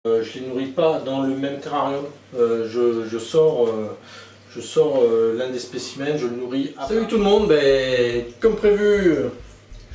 Je les nourris pas dans le même terrarium. Je sors l'un des spécimens, je le nourris. Salut tout le monde, comme prévu,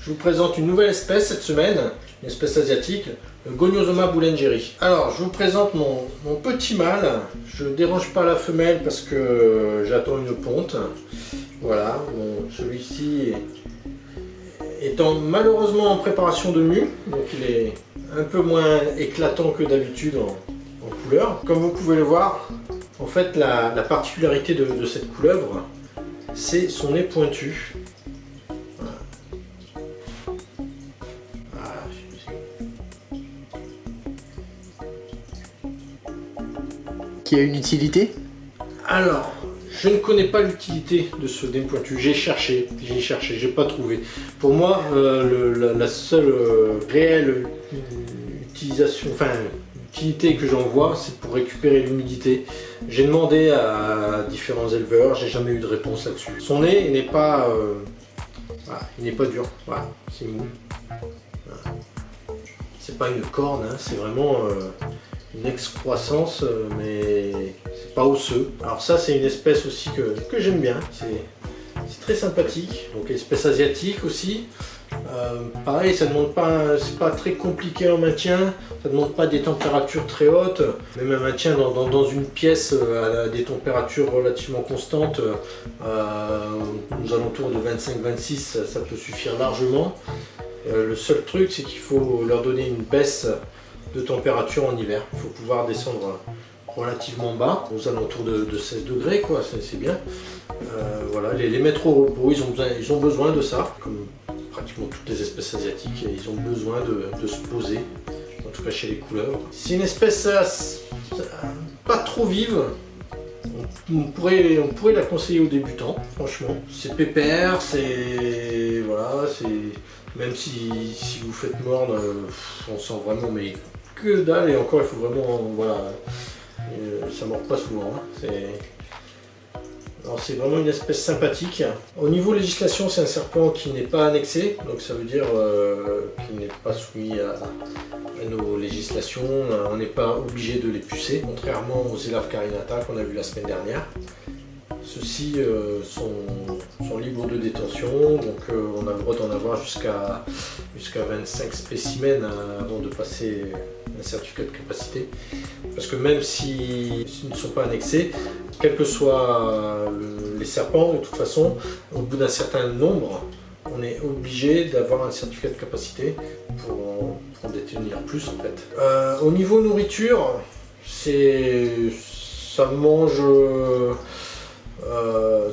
je vous présente une nouvelle espèce cette semaine, une espèce asiatique, le Goniosoma boulengeri. Alors, je vous présente mon petit mâle. Je ne dérange pas la femelle parce que j'attends une ponte. Voilà, bon, celui-ci étant malheureusement en préparation de mue, donc il est un peu moins éclatant que d'habitude en couleur. Comme vous pouvez le voir, en fait la particularité de cette couleuvre, c'est son nez pointu. Voilà. Qui a une utilité? Alors, je ne connais pas l'utilité de ce nez pointu. J'ai cherché, j'ai pas trouvé. Pour moi, la seule réelle utilité que j'en vois, c'est pour récupérer l'humidité. J'ai demandé à différents éleveurs, j'ai jamais eu de réponse là-dessus. Son nez n'est pas, voilà, il n'est pas dur. Voilà, c'est mou. Voilà. C'est pas une corne, hein, c'est vraiment une excroissance, mais c'est pas osseux. Alors ça, c'est une espèce aussi que j'aime bien. C'est très sympathique. Donc espèce asiatique aussi. Pareil, ça demande pas, c'est pas très compliqué en maintien. Ça demande pas des températures très hautes. Même un maintien dans une pièce à des températures relativement constantes, aux alentours de 25-26, ça peut suffire largement. Le seul truc, c'est qu'il faut leur donner une baisse de température en hiver. Il faut pouvoir descendre relativement bas, aux alentours de 16 degrés, quoi, c'est bien. Voilà, les mettre au repos, ils ont besoin de ça, comme pratiquement toutes les espèces asiatiques, ils ont besoin de se poser, en tout cas chez les couleuvres. C'est une espèce pas trop vive. On pourrait la conseiller aux débutants, franchement. C'est pépère, voilà, même si vous faites mordre, on sent vraiment mais que dalle, et encore il faut vraiment, voilà, ça mord pas souvent. Hein. Alors c'est vraiment une espèce sympathique. Au niveau législation, c'est un serpent qui n'est pas annexé, donc ça veut dire qu'il n'est pas soumis à nos législations. On n'est pas obligé de les pucer, contrairement aux Elaphs carinata qu'on a vu la semaine dernière. Ceux-ci sont libres de détention, donc on a le droit d'en avoir jusqu'à 25 spécimens avant de passer un certificat de capacité. Parce que même s'ils ne sont pas annexés, quels que soient les serpents, de toute façon, au bout d'un certain nombre, on est obligé d'avoir un certificat de capacité pour en détenir plus en fait. Au niveau nourriture, ça mange...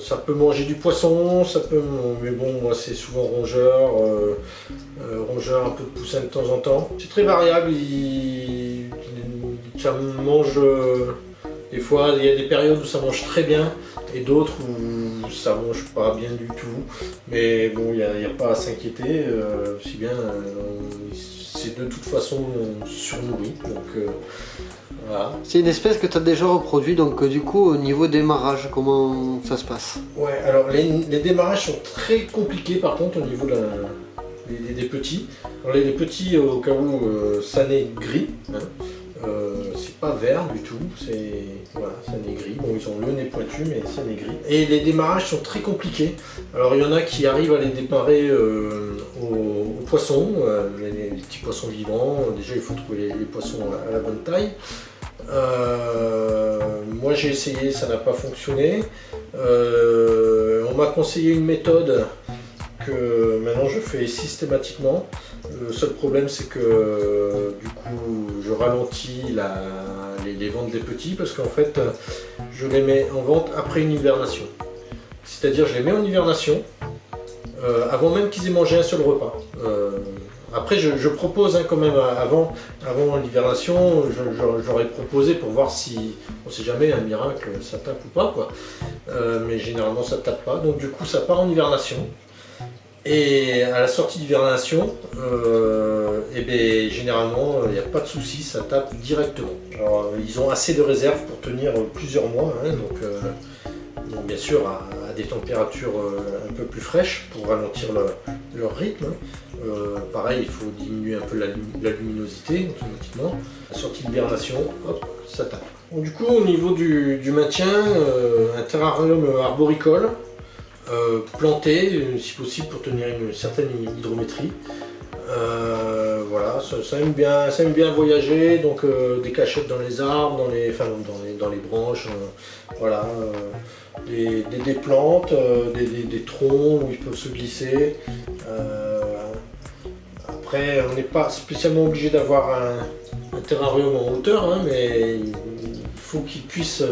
ça peut manger du poisson, mais bon, moi c'est souvent rongeur, un peu de poussin de temps en temps. C'est très variable, ça mange, des fois il y a des périodes où ça mange très bien et d'autres où ça mange pas bien du tout. Mais bon, il n'y a pas à s'inquiéter, si bien c'est de toute façon surnourri. Donc, voilà. C'est une espèce que tu as déjà reproduit, donc du coup au niveau démarrage, comment ça se passe? Ouais, alors les démarrages sont très compliqués par contre au niveau des petits. Alors, les petits, au cas où, ça n'est gris, hein. C'est pas vert du tout, voilà, ça n'est gris. Bon, ils ont le nez pointu, mais ça n'est gris. Et les démarrages sont très compliqués. Alors il y en a qui arrivent à les démarrer aux poissons, les petits poissons vivants. Déjà il faut trouver les poissons à la bonne taille. Moi j'ai essayé, ça n'a pas fonctionné. On m'a conseillé une méthode que maintenant je fais systématiquement. Le seul problème c'est que du coup je ralentis les ventes des petits parce qu'en fait je les mets en vente après une hivernation. C'est-à-dire je les mets en hivernation avant même qu'ils aient mangé un seul repas. Après je propose quand même avant l'hivernation, j'aurais proposé pour voir si, on sait jamais, un miracle ça tape ou pas quoi. Mais généralement ça tape pas, donc du coup ça part en hivernation. Et à la sortie d'hivernation, généralement il n'y a pas de souci, ça tape directement. Alors ils ont assez de réserve pour tenir plusieurs mois, hein, donc Donc, bien sûr à des températures un peu plus fraîches pour ralentir leur rythme. Pareil, il faut diminuer un peu la luminosité automatiquement. La sortie d'hibernation, hop, ça tape. Donc, du coup, au niveau du maintien, un terrarium arboricole, planté, si possible pour tenir une certaine hydrométrie. Voilà, ça aime bien voyager, donc des cachettes dans les arbres, dans les branches, voilà, des plantes, des troncs où ils peuvent se glisser. Après, on n'est pas spécialement obligé d'avoir un terrarium en hauteur, hein, mais il faut qu'il puisse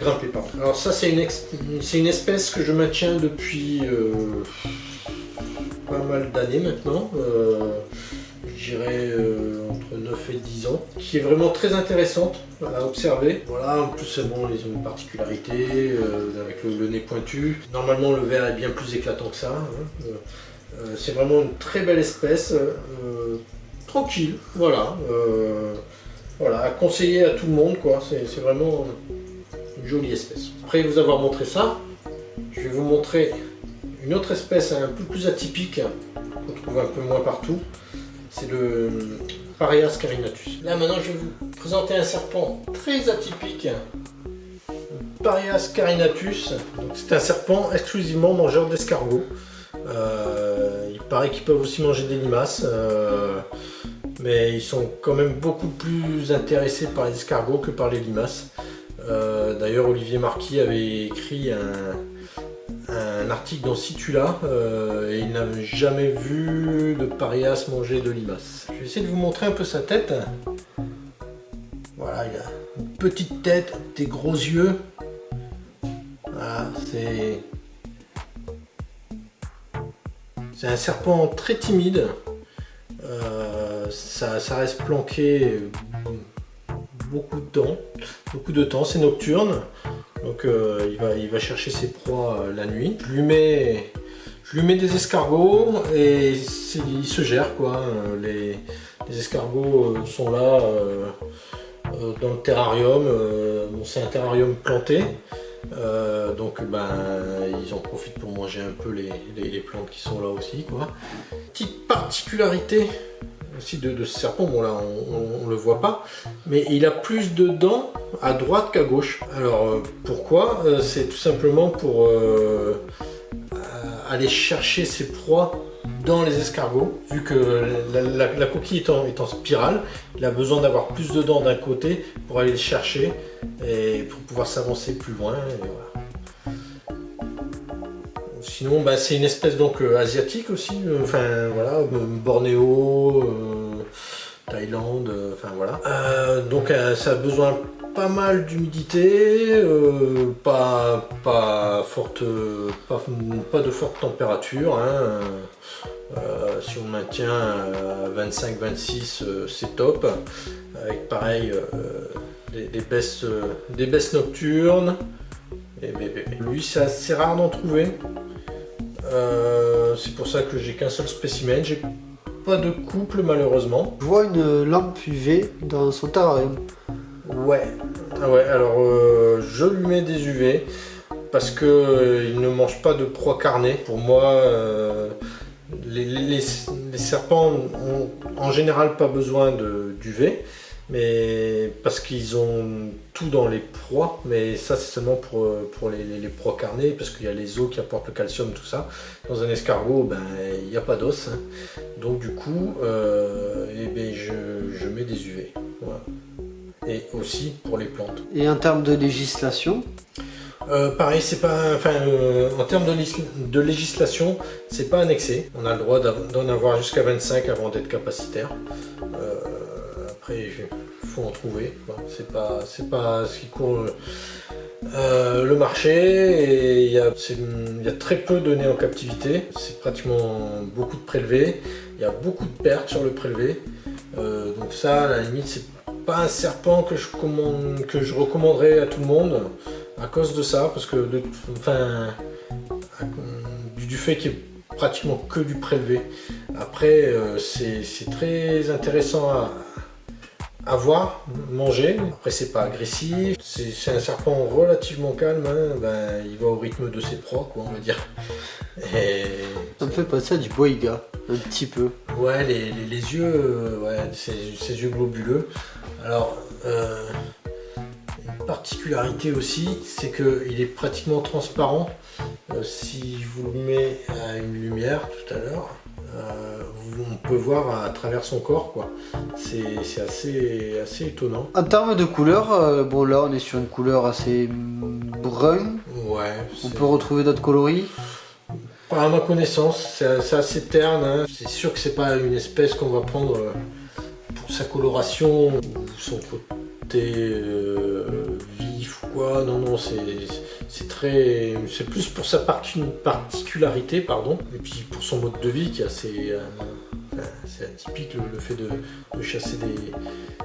grimper. Pardon. Alors ça, c'est une espèce que je maintiens depuis pas mal d'années maintenant, je dirais entre 9 et 10 ans, qui est vraiment très intéressante à observer. Voilà, en plus bon, ils ont une particularité avec le nez pointu. Normalement le vert est bien plus éclatant que ça. Hein. C'est vraiment une très belle espèce, tranquille, voilà. Voilà, à conseiller à tout le monde, quoi. C'est vraiment une jolie espèce. Après vous avoir montré ça, je vais vous montrer une autre espèce un peu plus atypique, qu'on trouve un peu moins partout, c'est le Parias carinatus. Là maintenant je vais vous présenter un serpent très atypique, le Parias carinatus. C'est un serpent exclusivement mangeur d'escargots. Il paraît qu'ils peuvent aussi manger des limaces, mais ils sont quand même beaucoup plus intéressés par les escargots que par les limaces. D'ailleurs Olivier Marquis avait écrit un article dans Situla et il n'avait jamais vu de Parias manger de limaces. Je vais essayer de vous montrer un peu sa tête. Voilà, il a une petite tête, des gros yeux. Voilà, c'est un serpent très timide. Ça reste planqué beaucoup de temps. C'est nocturne. Donc il va chercher ses proies la nuit. Je lui mets des escargots et il se gère, quoi. Les escargots sont là dans le terrarium. Bon, c'est un terrarium planté. Donc ils en profitent pour manger un peu les plantes qui sont là aussi, quoi. Petite particularité aussi de ce serpent, bon là on le voit pas, mais il a plus de dents à droite qu'à gauche. Alors pourquoi? C'est tout simplement pour aller chercher ses proies dans les escargots. Vu que la coquille est en spirale, il a besoin d'avoir plus de dents d'un côté pour aller les chercher et pour pouvoir s'avancer plus loin. Et voilà. Sinon, c'est une espèce donc asiatique aussi, enfin voilà, Bornéo, Thaïlande, enfin voilà. Donc ça a besoin pas mal d'humidité, pas de forte température. Hein. Si on maintient à 25-26, c'est top. Avec pareil des baisses nocturnes. Lui, c'est assez rare d'en trouver. C'est pour ça que j'ai qu'un seul spécimen. J'ai pas de couple malheureusement. Je vois une lampe UV dans son terrarium. Ouais. Ah ouais. Alors je lui mets des UV parce que il ne mange pas de proie carnée. Pour moi, les serpents ont en général pas besoin d'UV. Mais parce qu'ils ont tout dans les proies, mais ça c'est seulement pour les proies carnées, parce qu'il y a les os qui apportent le calcium, tout ça. Dans un escargot, il n'y a pas d'os, hein. Donc du coup, je mets des UV. Voilà. Et aussi pour les plantes. Et en termes de législation? Pareil, c'est pas, en termes de législation, c'est pas annexé. On a le droit d'en avoir jusqu'à 25 avant d'être capacitaire. Après, il faut en trouver. C'est pas ce qui court le marché. Et il y a très peu de nés en captivité. C'est pratiquement beaucoup de prélevés. Il y a beaucoup de pertes sur le prélevé. Donc ça, à la limite, c'est pas un serpent que je recommanderais à tout le monde à cause de ça, parce que du fait qu'il y ait pratiquement que du prélevé. Après, c'est très intéressant À voir, manger. Après, c'est pas agressif. C'est un serpent relativement calme. Hein. Ben, il va au rythme de ses proies, quoi, on va dire. Et... Ça me fait penser à du boiga, un petit peu. Ouais, les yeux, ouais, ces yeux globuleux. Alors, une particularité aussi, c'est qu'il est pratiquement transparent. Si je vous le mets à une lumière tout à l'heure, on peut voir à travers son corps, quoi. C'est assez étonnant. En termes de couleur, bon là on est sur une couleur assez brun. Ouais. On peut retrouver d'autres coloris. Pas à ma connaissance, c'est assez terne. Hein. C'est sûr que c'est pas une espèce qu'on va prendre pour sa coloration ou son côté vif ou quoi. Non, non, c'est plus pour sa particularité, pardon. Et puis pour son mode de vie qui est assez c'est atypique, le fait de chasser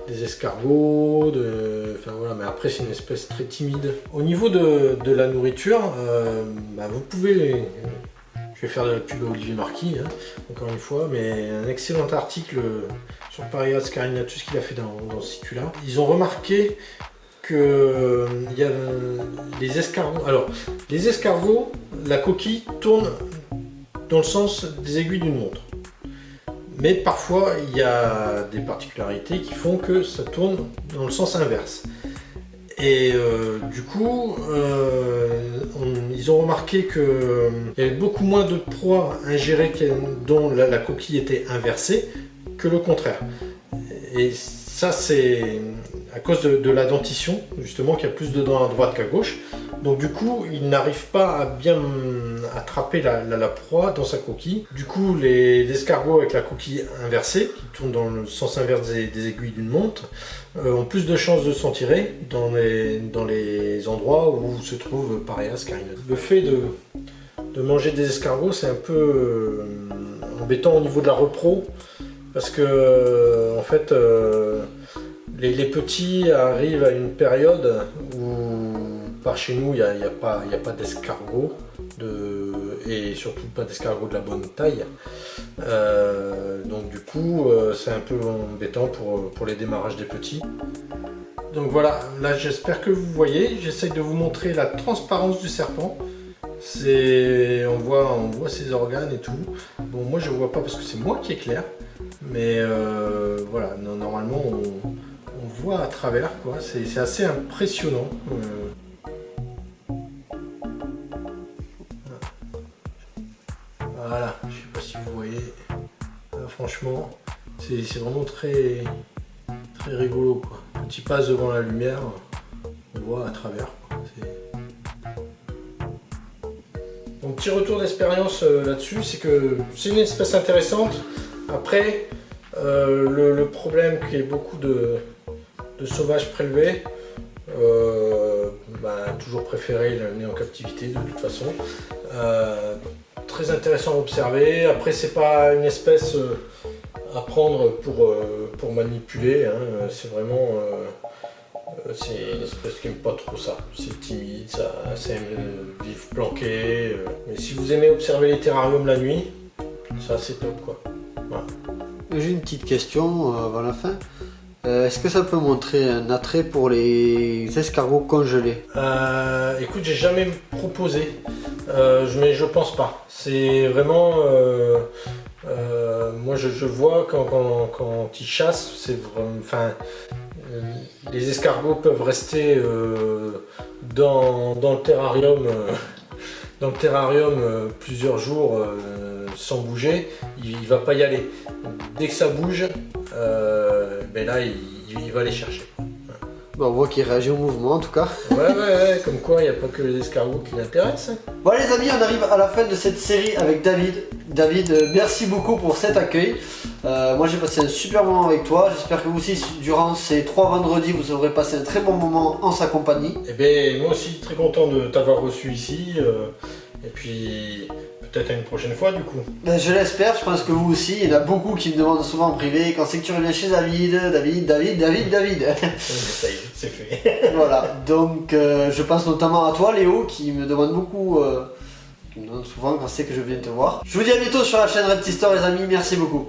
des escargots, enfin voilà, mais après c'est une espèce très timide. Au niveau de la nourriture, vous pouvez, je vais faire de la pub à Olivier Marquis, hein, encore une fois, mais un excellent article sur Parias carinatus qu'il a fait dans ce situ-là. Ils ont remarqué que il y a les escargots. Alors, les escargots, la coquille tourne dans le sens des aiguilles d'une montre. Mais parfois, il y a des particularités qui font que ça tourne dans le sens inverse. Et du coup, ils ont remarqué qu'il y avait beaucoup moins de proies ingérées dont la coquille était inversée que le contraire. Et ça, c'est à cause de la dentition, justement, qu'il y a plus de dents à droite qu'à gauche. Donc du coup, il n'arrive pas à bien attraper la proie dans sa coquille. Du coup, les escargots avec la coquille inversée, qui tournent dans le sens inverse des aiguilles d'une montre, ont plus de chances de s'en tirer dans les endroits où se trouve Parias carinatus. Le fait de manger des escargots, c'est un peu embêtant au niveau de la repro, parce que en fait, les petits arrivent à une période où par chez nous, il n'y a pas d'escargot, et surtout pas d'escargot de la bonne taille. Donc du coup, c'est un peu embêtant pour les démarrages des petits. Donc voilà, là j'espère que vous voyez, j'essaye de vous montrer la transparence du serpent. On voit ses organes et tout. Bon, moi je vois pas parce que c'est moi qui éclaire, mais voilà, normalement on voit à travers, quoi. C'est assez impressionnant. Voilà, je sais pas si vous voyez. Franchement, c'est vraiment très rigolo, quoi. Quand il passe devant la lumière, on voit à travers, quoi. Donc petit retour d'expérience là-dessus, c'est que c'est une espèce intéressante. Après, le problème qu'il y ait beaucoup de sauvages prélevés, toujours préféré l'amener en captivité de toute façon. Très intéressant à observer. Après, c'est pas une espèce à prendre pour manipuler, hein. C'est vraiment c'est une espèce qui n'aime pas trop ça. C'est timide, ça aime vivre planqué. Mais si vous aimez observer les terrariums la nuit, ça c'est top, quoi. Voilà. J'ai une petite question avant la fin. Est-ce que ça peut montrer un attrait pour les escargots congelés? Écoute, j'ai jamais proposé, mais je pense pas. C'est vraiment, moi je vois quand ils chassent, c'est vraiment, enfin, les escargots peuvent rester dans le terrarium, plusieurs jours sans bouger. Il va pas y aller. Dès que ça bouge, là il va les chercher. Bon, on voit qu'il réagit au mouvement en tout cas. Ouais, comme quoi il n'y a pas que les escargots qui l'intéressent. Bon les amis, on arrive à la fin de cette série avec David. David, merci beaucoup pour cet accueil. Moi j'ai passé un super moment avec toi. J'espère que vous aussi, durant ces 3 vendredis, vous aurez passé un très bon moment en sa compagnie. Et bien moi aussi très content de t'avoir reçu ici. Et puis peut-être à une prochaine fois du coup. Ben, je l'espère, je pense que vous aussi. Il y en a beaucoup qui me demandent souvent en privé quand c'est que tu reviens chez David. Ça y est, c'est fait. Voilà, donc je pense notamment à toi Léo qui me demande beaucoup, qui me demande souvent quand c'est que je viens te voir. Je vous dis à bientôt sur la chaîne Repti Store les amis, merci beaucoup.